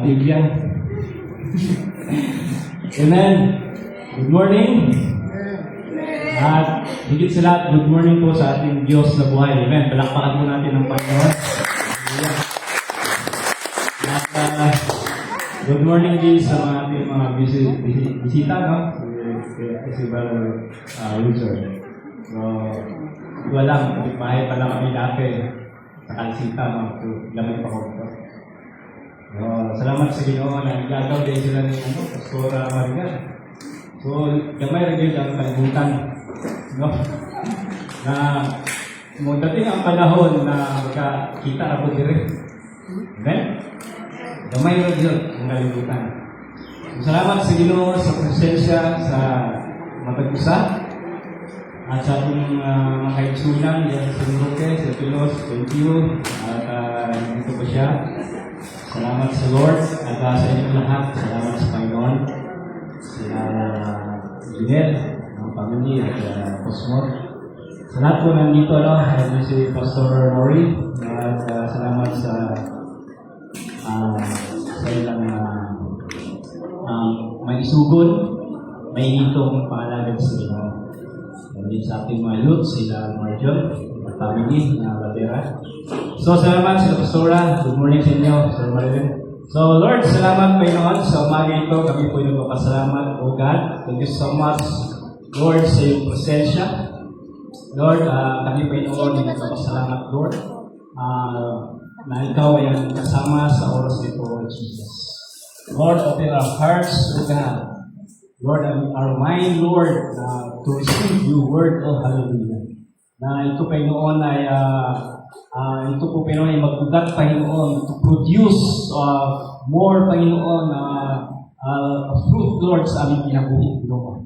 Tigyan. Amen. Good morning. At higit sa lahat, good morning po sa ating Diyos na buhay. Amen. Palakpakan po natin ang Panginoon. At good morning din sa mga ating mga bisita, no? Si Brother Wilson. So, wala, bahay pa lang kami dati sa Kalsita, no? So, lamay pa ko ito. Salamat sa Ginoo na igagaw din sila ni Pastora Marian. So, gamay rin ang kalibutan. No? Na mo dating ang panahon na magkakita ako dire. Amen? Gamay rin yun ang kalibutan. So, salamat sa Ginoo sa presensya sa matag-usa at sa ating mga kaitsunan yan sa Luque, sa Pilos, sa Intiyo at dito pa siya. Salamat sa Lord at sa inyong lahat. Salamat sa Panginoon. Sila Junel, ang pamilya at Cosmo. Sa lahat po nandito, si Pastor Mori. At salamat sa ilang may isugon, may hitong pangalagan sa inyo. Hindi sa ating mga youth, sila Marjon, at family na Latera. So, salamat sa Pastora. Good morning sa inyo, Sir Marvin. So, Lord, salamat Panginoon sa umaga ito. Kami po yung magpapasalamat, O God. Thank you so much, Lord, sa iyong presensya. Lord, kami Panginoon yung magpapasalamat, Lord, na ikaw ay ang kasama sa oras nito, Jesus. Lord, open our hearts, O God. Lord, our mind, Lord, to receive your word, O Hallelujah. Na ito Panginoon ay ito po Panginoon ay mag-ugat Panginoon to produce more Panginoon fruit, Lord, sa aming kinabuhi, Ginoo.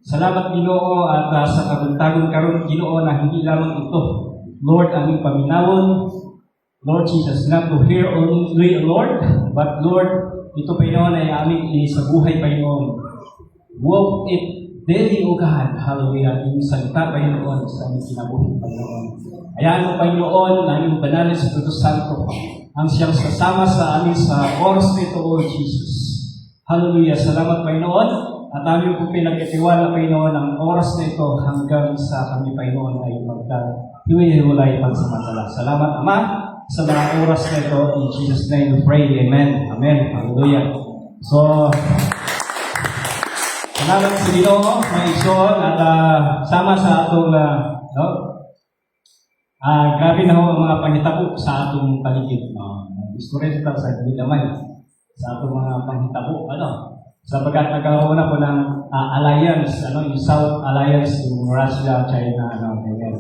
Salamat, Ginoo, at sa kabuntagon karon, Ginoo, na hindi lamang ito, Lord, aming paminawon, Lord Jesus, not to hear only, Lord, but Lord, ito Panginoon ay aming sa buhay, Panginoon. Walk it daily, O God, hallelujah, yung salita, Panginoon, sa aming kinabuhi, Panginoon. Hayaan mo, Panginoon, na yung banal sa Espiritu Santo ang siyang kasama sa amin sa oras nito, O Jesus. Hallelujah. Salamat, Panginoon. At aming po pinag-itiwala, Panginoon, ang oras na ito hanggang sa kami, Panginoon, ay magka-hiwalay pansamantala. Salamat, Ama, sa mga oras na ito. In Jesus' name we pray. Amen. Amen. Hallelujah. So, salamat sa Ginoo, mga igsoon, at sama sa atong grabe na ho ang mga panghitabo sa atong paligid. Gusto rin ito sa damay sa atong mga panghitabo. Sabagat nagkaroon na po ng alliance, yung South Alliance, yung Russia, China, ganyan.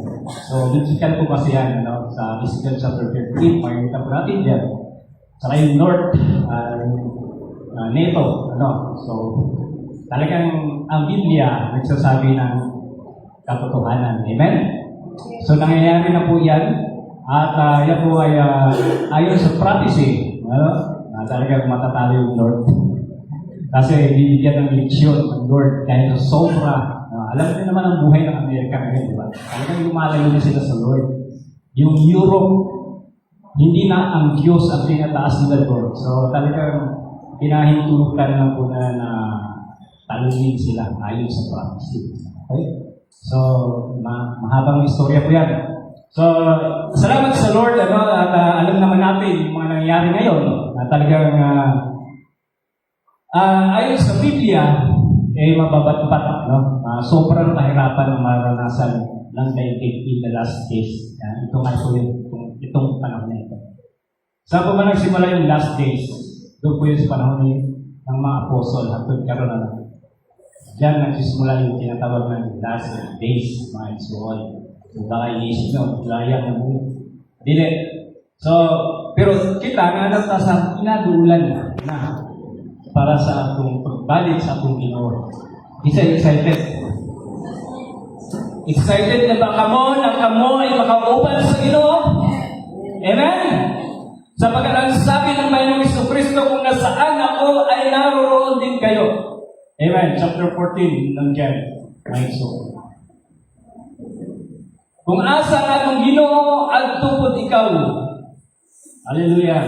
So, lutsikan po kasi yan, sa Ezekiel chapter 15, makikita po natin yan. Saka yung North, NATO, So, talagang ang Biblia nagsasabi ng katotohanan. Amen? So, nangyayari na po yan. At yan po ay ayon sa prophecy, na talagang matatalo yung Lord. Kasi bibigyan ng leksyon ng Lord dahil sa sobra. Alam niyo naman ang buhay ng Amerika ngayon, di ba? Talagang lumalayo na sila sa Lord. Yung Europe, hindi na ang Diyos ang tinataas nila, Lord. So, talagang pinahintulukan lang po na talunin sila ayon sa prophecy. Okay? So, mahabang istorya po yan. So, salamat sa Lord, at alam naman natin yung mga nangyayari ngayon, na talagang ayon sa Biblia, mababatpat, sobrang kahirapan ang maranasan ng daigdig in the last days. Ito nga po itong panahon na ito. Saan po ba nagsimula yung last days? Doon po yun sa panahon ng mga apostol, hanggang karoon na lang. Diyan nagsisimula yung tinatawag ng last days, mga isuon. So, baka inisip nyo, layang na mo. Dili. So, pero kita, nanata sa inaduulan na para sa atong pagbalik sa atong Ginoo. Excited. Excited na ba kamo na kamo ay makauban sa Ginoo? Amen? Sapagkat ang sabi ng Panginoong Jesucristo, kung nasaan ako ay naroroon din kayo. Amen. Chapter 14 ng John. Kung asa atong Ginoo adto pud ikaw. Hallelujah.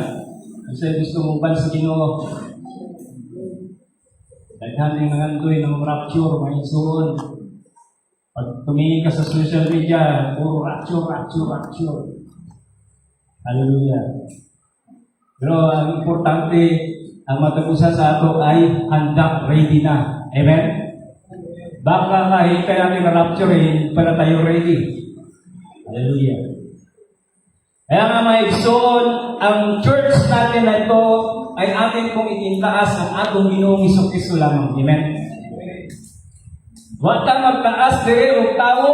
Kasi gusto mong ban sa Ginoo. Daghan ng nangandoy ng rapture, mga isuon. Pag tumingin ka sa social media, puro rapture, rapture, rapture. Hallelujah. Pero ang importante, ang matapusan sa ato ay handa, ready na. Amen? Baka kahit kaya natin na-rapture, hindi pa na tayo ready. Hallelujah. Kaya nga mga igsoon, ang church natin na ito ay atin kong itintaas ang atong Ginoong Jesucristo lamang. Amen? Huwag kang magtaas diri og tao,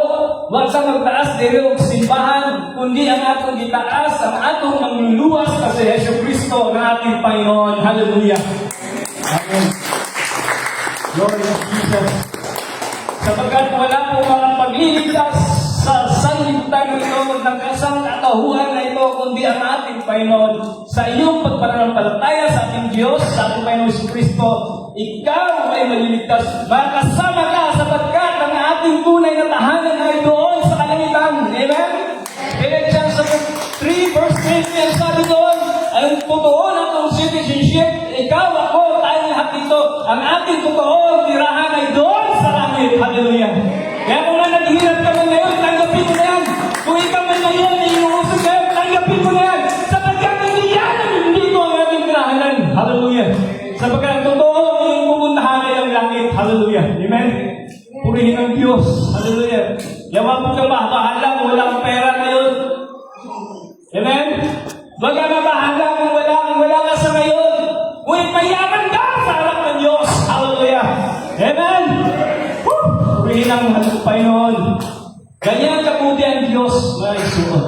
huwag kang magtaas diri og simbahan, kundi ang atong gitaas, ang atong mangluluwas kasi Jesucristo ang ating Panginoon. Hallelujah. Amen. Glory to Jesus. Sapagkat wala po mga pagliligtas sa sanlibutan ito ng kasang katahuan na ito, kundi ang ating Panginoon. Sa iyong pagpananampalataya sa ating Diyos, sa ating Panginoon Jesucristo, ikaw ay maliligtas. Makasama ka sapagkat ang ating tunay na tahanan ay doon sa kalangitan. Amen? Philippians 3 verse 20, sabi doon, ang totoo ng itong citizenship, ikaw, ako, tayo lahat dito. Ang ating totoong tirahan ay doon sa langit. Hallelujah. Kaya kung na naghihirap ka man ngayon, tanggapin mo na yan. Kung ikaw man ngayon, inuusog ngayon, tanggapin mo na yan. Sapagkat hindi yan ang dito ang ating tirahanan. Hallelujah. Sapagkat ang totoo, yung pupuntahan ay ang langit. Hallelujah. Amen? Purihin ang Diyos. Hallelujah. Yawa po kang mabahala kung walang pera ngayon. Amen? Wag ka mabahala kung wala ka sa ngayon. Kung mayaman ka sa harap ng Diyos. Hallelujah. Amen? Woo! Purihin ang Panginoon. Ganyan kabuti ang Diyos, mga isuon.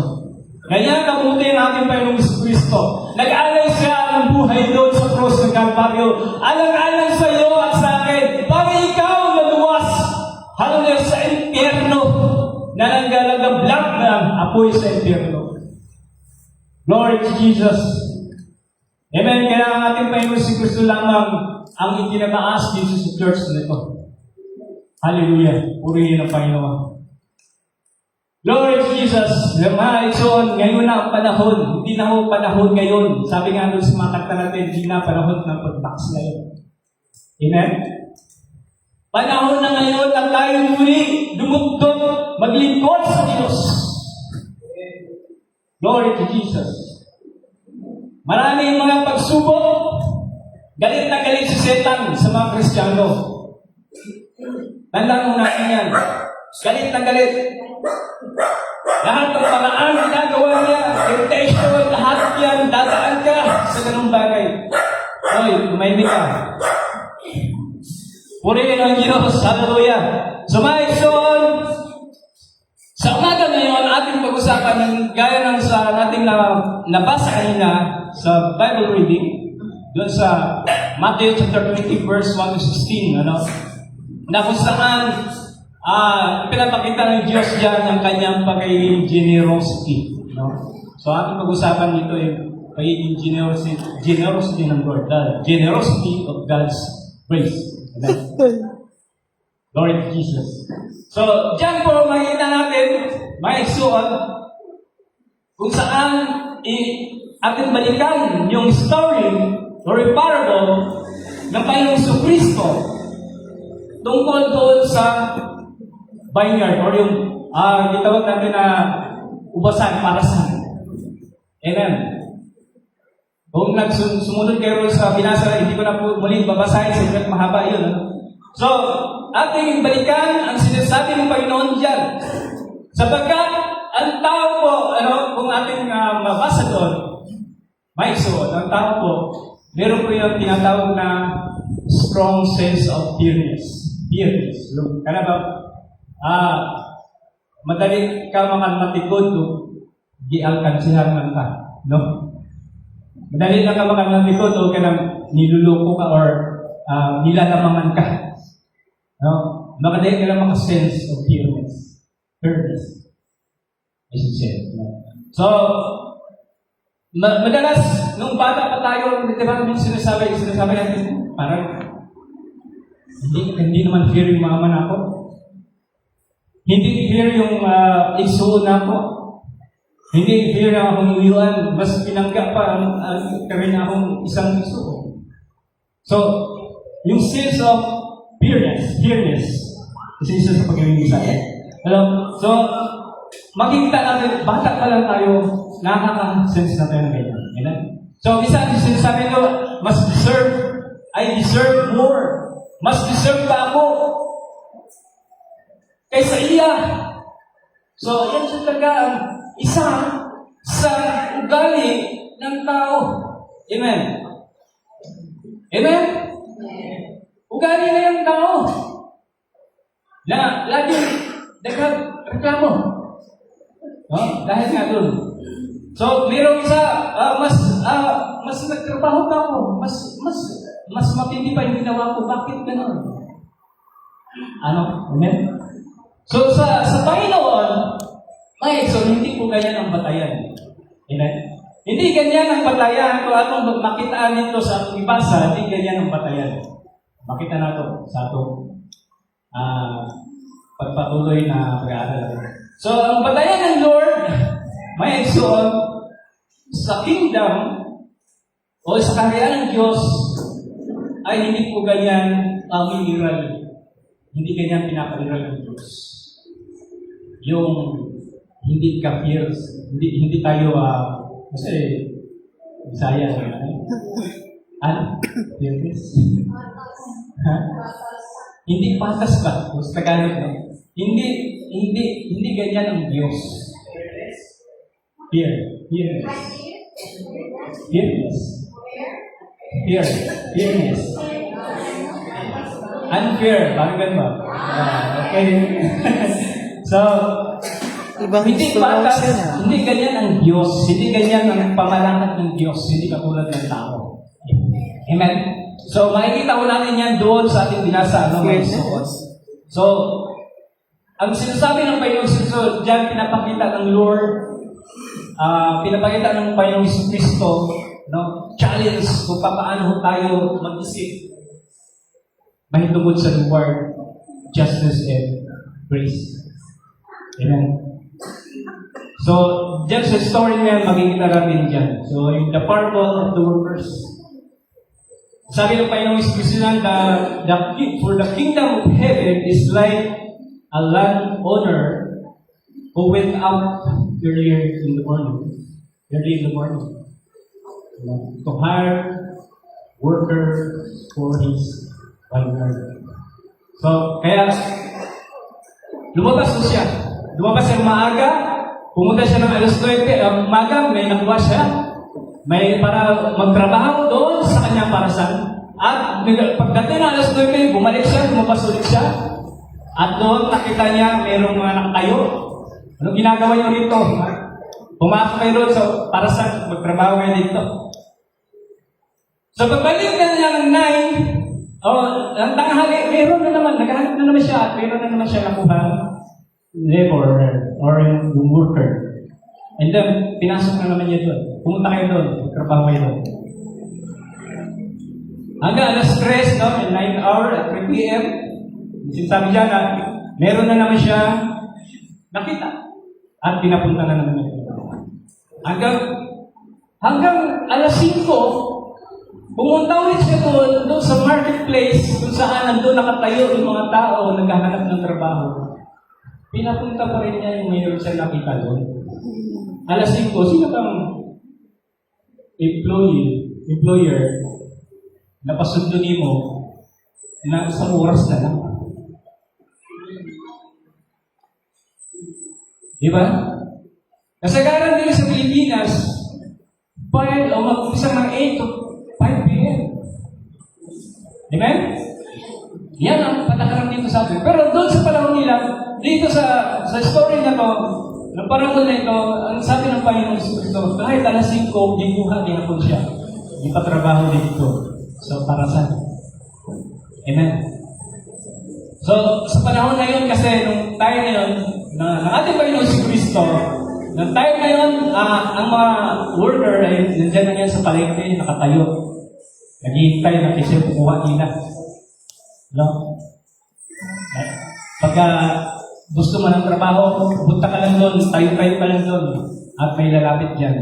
Ganyan kabuti ang ating Panginoong Jesucristo. Nag-alay siya ng buhay doon sa cross ng Calvario. Alang-alang sa iyo at sa akin. Para ikaw naluwas. Hallelujah, sa impyerno. Na nanggalagablag na apoy sa impyerno. Glory to Jesus. Amen. Kaya ang ating Panginoon Jesucristo lamang ang itinataas dito sa church na ito. Hallelujah. Purihin ang Panginoon. Glory to Jesus. Mga ison, ngayon na ang panahon. Hindi na ho panahon ngayon. Sabi nga doon sa mga kanta natin, hindi na panahon ng pag-backslide. Amen? Panahon na ngayon na tayo muli dumugtog, maglingkod sa Diyos. Glory to Jesus. Maraming mga pagsubok. Galit na galit si Satan sa mga Kristiyano. Tandaan mo natin yan. Galit na galit. Lahat ng paraan ginagawa niya, temptation, lahat yan, dadaan ka sa ganung bagay. Hoy, umahimik ka. Purihin ang Diyos. Hallelujah. Sumaison. Sa umaga ngayon, ating pag-usapan ng gaya ng sa nating nabasa kanina sa Bible reading, doon sa Matthew chapter 20, verse 1 to 16, na kung saan pinapakita ng Diyos dyan ang kanyang pagiging generosity. So ating pag-usapan dito yung pagiging generosity ng Lord, the generosity of God's grace. Amen. Glory to Jesus. So, dyan po makikita natin, may isuon, kung saan ating balikan yung story or yung parable ng Panginoong Jesucristo tungkol doon sa vineyard or yung gitawag natin na ubasan para sa Amen. Kung sumunod kayo sa binasa, hindi ko na po muli babasahin sa mahaba yun. So, ating balikan ang sinasabi ng Panginoon dyan. Sapagkat, ang tao po, kung ating mabasa doon, may suot, ang tao po, meron po yung tinatawag na strong sense of fearness. Fearness. Kaya ba, madali ka matikod kung gialkansihan man ka. No? Madali na ka matikod o ka nang niluloko ka or nilalamangan ka. No? Makadali ka lang makasense of fearness. Fearness. I should say. No? So, madalas, nung bata pa tayo, di ba, sinasabi natin, parang, hindi naman fear yung mama na ako. Hindi fear yung isuo na ako. Hindi fear na akong iwiwan, mas pinangga pa ang karin akong isang gusto. So, yung sense of fearness, kasi isa sa pagiging Bisaya. So, makikita natin, bata pa lang tayo, nakaka-sense na tayo ng ganyan. Amen? So, isa ang sinasabi ko, I deserve more. Mas deserve pa ako kaysa iya. So, yan siya talaga ang isa sa ugali ng tao. Amen? Amen? Ugali na yung tao na laging nagreklamo. Dahil nga doon. So, mayroong isa, mas nagtrabaho pa ako, mas matindi pa yung ginawa ko. Bakit gano'n? Amen? So, sa Panginoon, so hindi po ganyan ang batayan. Amen? Hindi ganyan ang batayan. Kung anong makitaan nito sa atong ibasa, hindi ganyan ang batayan. Makita na ito sa atong pagpatuloy na pag-aaral. So, ang batayan ng Lord, may igsoon, sa kingdom, o sa kaharian ng Diyos, ay hindi po ganyan miniral. Hindi ganyan pinapaliral ng Diyos. Yung hindi ka-fears, hindi tayo, kasi, Bisaya, fearless? Hindi patas ba? Sa Tagalog, no? Hindi ganyan ang Diyos. Fearless. Unfair. Parang ganun ba? Okay. So, hindi patas, hindi ganyan ang Diyos. Hindi ganyan ang pamalakad ng Diyos. Hindi katulad ng tao. Amen? So, makikita ko natin yan doon sa ating binasa. So, ang sinasabi ng Panginoong Jesus, diyan pinapakita ng Lord, pinapakita ng Panginoong Kristo, challenge kung paano tayo mag-isip mahitungkol sa reward, justice, and grace. Amen. So, diyan sa story na yan, makikita natin dyan. So, in the parable of the workers, sabi ng Panginoong Kristo lang, for the kingdom of heaven is like a landowner who went out early in the morning, to hire workers for his vineyard. So, kaya, lumabas siya maaga, pumunta siya ng alas 9, umaga, may nakuha siya, para magtrabaho doon sa kanyang parasan. At pagdating ng alas 9, bumalik siya, lumabas ulit siya. At doon nakita niya mayroong mga nakatayo. Anong ginagawa niyo rito? Pumasok kayo doon sa parasan, magtrabaho kayo dito. So pagbalik na niya ng 9, ang tanghali, mayroon na naman, naghahanap na naman siya, at mayroon na naman siya nakuha laborer or yung worker. And then, pinasok na naman niya doon. Pumunta kayo doon, magtrabaho kayo doon. Hanggang alas 3, 9 hour at 3 p.m., sinasabi siya na meron na naman siya nakita at pinapunta na naman niya. Hanggang alas 5, pumunta ulit siya doon sa marketplace kung saan nandun nakatayo yung mga tao naghahanap ng trabaho. Pinapunta pa rin niya yung mayroon siya nakita doon. Alas 5, sino bang employer na pasundunin mo na isang oras na lang? Diba? Kasagaran din sa Pilipinas, mag-umpisa ng 8 to 5 p.m. Amen? Yan ang patakaran dito sa atin. Pero doon sa panahon nila, dito sa story na to, ng panahon na ito, ang sabi ng Panginoong Kristo, kahit alas 5, gibuha din ako siya. Ipatrabaho dito. So, para saan? Amen? So, sa panahon na yun, kasi nung tayo na yun, ng ating Panginoong Kristo, nung tayo na yun, ang mga worker ay nandiyan na yan sa palengke, nakatayo. Naghihintay na kasi kumuha nila. No? Pagka Gusto mo ng trabaho, punta ka lang doon, tayo-tayo ka lang doon, at may lalapit dyan.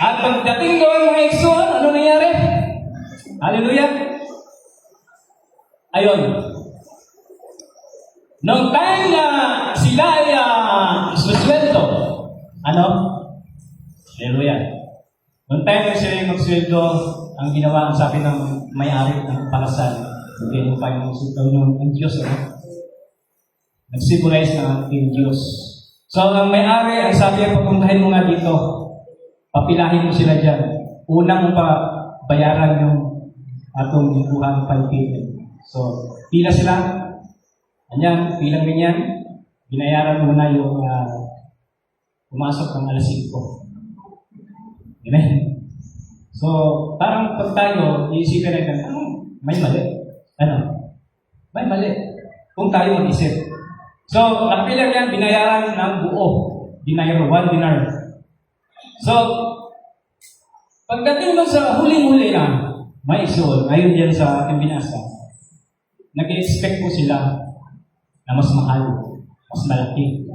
At pagdating doon, mga Ikson, ano nangyari? Hallelujah! Ayun. Noong time na sila ay susweldo, ano? Hallelujah. Noong time na sila ay magsweldo, ang ginawa, ang sabi ng may-ari ng palasan, hindi mo pa yung ang Diyos, nag-symbolize ng ating Diyos. So, ang may-ari, ang sabi, papuntahin mo nga dito, papilahin mo sila dyan. Unang mo pa bayaran yung atong buhang palpitin. So, pila sila. Anyan, pilang ganyan. Binayaran muna yung pumasok ng alas 5. Amen. So, parang pag tayo, iisipin natin, may mali. May mali. Kung tayo mag-isip. So, napilang yan, binayaran ng buo. Dinar, 1 dinar. So, pagdating doon sa huling-huli na, may isul, ngayon yan sa ating binasa, nag-expect po sila na mas mahal, mas malaki,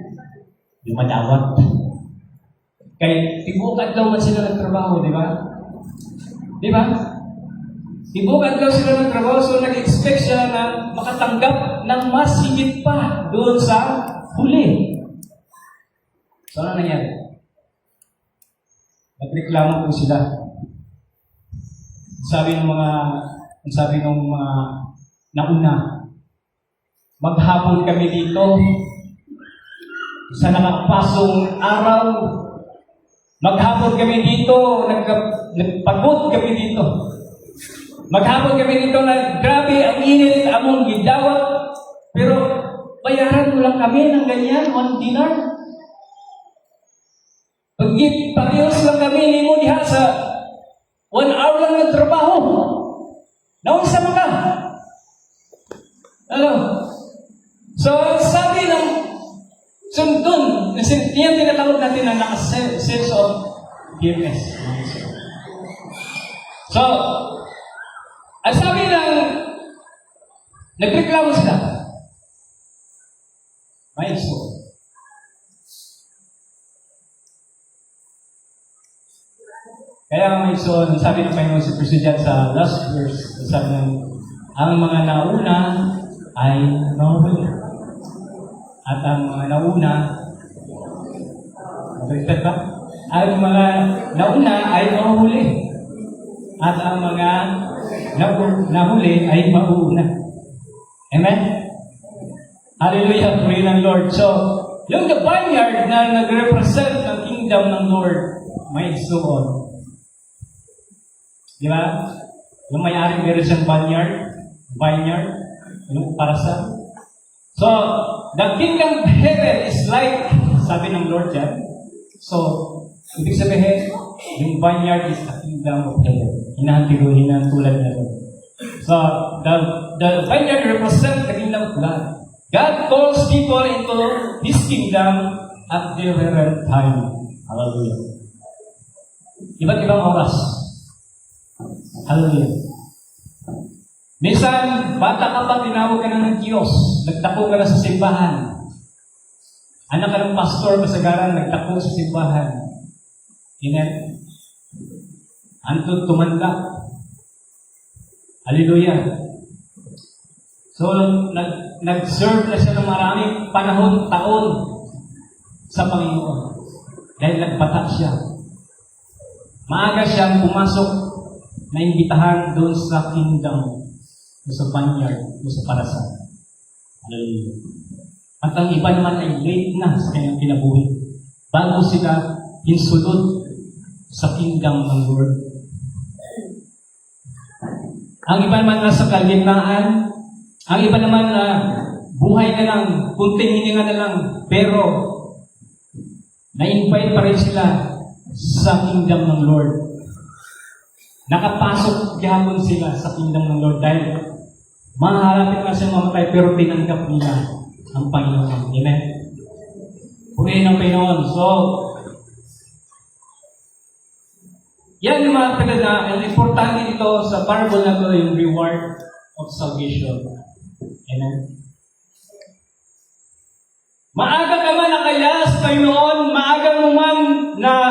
yung madawat. Kaya, tibukan daw man sila nagtrabaho, di ba? Di ba? Tibukan daw sila nagtrabaho, so nag-expect siya na makatanggap ng mas higit pa doon sa huli. So, ano nangyari? Nagreklamo po sila. Sabi ng mga nauna, maghapon kami dito sa nakapasong araw. Maghapon kami dito, nagpagod kami dito. Maghapon kami dito na grabe ang init, among gidawat. Pero bayaran mo lang kami ng ganyan, 1 dinar. Pag-ios lang kami ni mo diha sa 1 hour lang ng trabaho. Naunsa mo ka? Ano? So, sabi ng sundun, yan tinatawag natin na naka-sense of forgiveness. So, ang sabi ng nagreklamo sila, may iso. Kaya may iso, sabi ng Panginoon si President sa last verse, sabi ng, ang mga nauna ay mahuli. At ang mga nauna, mag-repeat ba? Ang mga nauna ay mahuli. At ang mga nahuli ay mauuna. Amen? Hallelujah, pray ng Lord. So, yung the vineyard na nag-represent ng kingdom ng Lord, may suon. Di ba? Yung may-ari meron siyang vineyard, yung para sa. So, the kingdom of heaven is like, sabi ng Lord yan. So, ibig sabihin, yung vineyard is the kingdom of heaven. Hinahantiguhin tulad na ito. So, the vineyard represents the kingdom of God. God calls people into His kingdom at their very time. Hallelujah. Iba't ibang oras. Hallelujah. Minsan, bata ka pa, tinawag ka na ng Diyos. Nagtako ka na sa simbahan. Anak ka ng pastor, kasagaran, nagtako sa simbahan. Amen. Antod tumanda. Hallelujah. So, nag-serve na siya ng maraming panahon, taon sa Panginoon. Dahil nagbata siya. Maaga siyang pumasok na imbitahan doon sa kingdom, doon sa vineyard, doon sa parasan. Hallelujah. At ang iba naman ay late na sa kanyang kinabuhi. Bago sila insulot sa kingdom ng Lord. Ang iba naman nasa kalagitnaan, ang iba naman na buhay na lang, kunting hininga na lang, pero na-invite pa rin sila sa kingdom ng Lord. Nakapasok gihapon sila sa kingdom ng Lord dahil maharapin na siya mamatay pero tinanggap nila ang Panginoon. Amen? Purihin ang Panginoon. So, yan yung mga kapatid na ang importante ito sa parable na ito yung reward of salvation. Amen? Maaga ka man nakayas, Panginoon, maaga mo man na